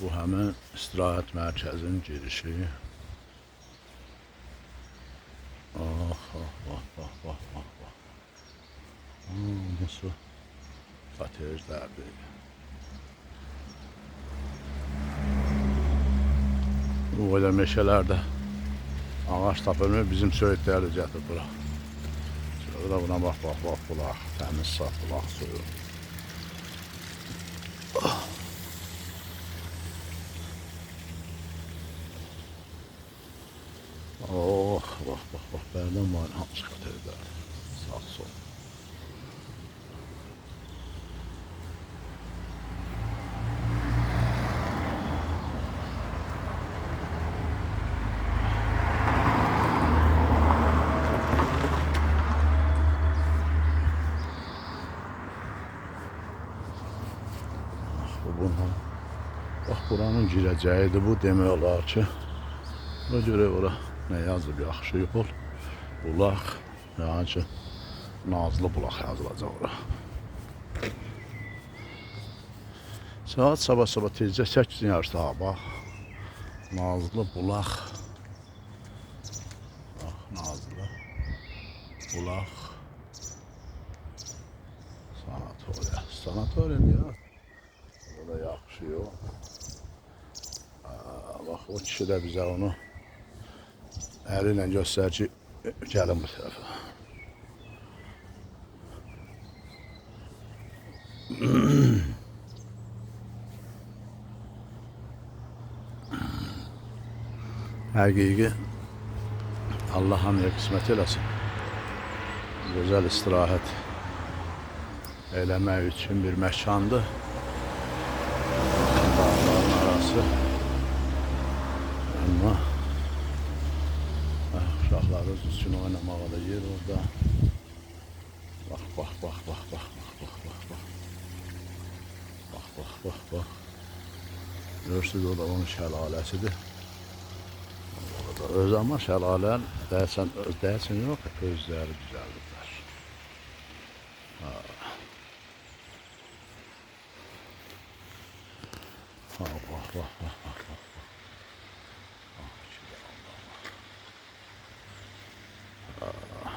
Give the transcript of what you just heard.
Bu hemen istirahat merkezinin girişi. Ah ah ah ah ah ah ah. Nasıl kotejlerdi. Bu böyle meşelerde ağaç tapılmıyor, bizim söğütleri getir bura. Şöyle buna bak bak bak, bulak, temiz saf bulak suyu. Oh bak bak bak, berdən var hamısı kotejler. Sağ sol. Bu bundan. Bak buranın girəcəyidir bu, demək olar ki. Buna görə ora nə yazıb, yaxşı yol. Bulaq, yəni ki, Nazlı bulaq yazılacaq ora. Saat sabah tezcə 8-in yarısı ha, bax. Nazlı bulaq. Bax, Nazlı bulaq. Sanatoriya. Sanatoriya ya. Burada yaxşı yol. Bax, o kişi də bizə onu əli ilə göstərir ki, gəlin bu tərəfə. Həqiqi Allah hamıya qismət eləsin. Gözəl istirahət eləmək üçün bir məkandır. Dağların arası. Amma uşaqlarımız üçün oynamağa da yer orada. Bax, bax, bax, bax, bax, bax, bax, bax, bax. Bax, bax, bax, bax. Görürsünüz, o da onun şəlaləsidir. Öz ama şəlalən dəyəsən yox, özləri düzəldirlər. Bax, bax, bax, bax, bax.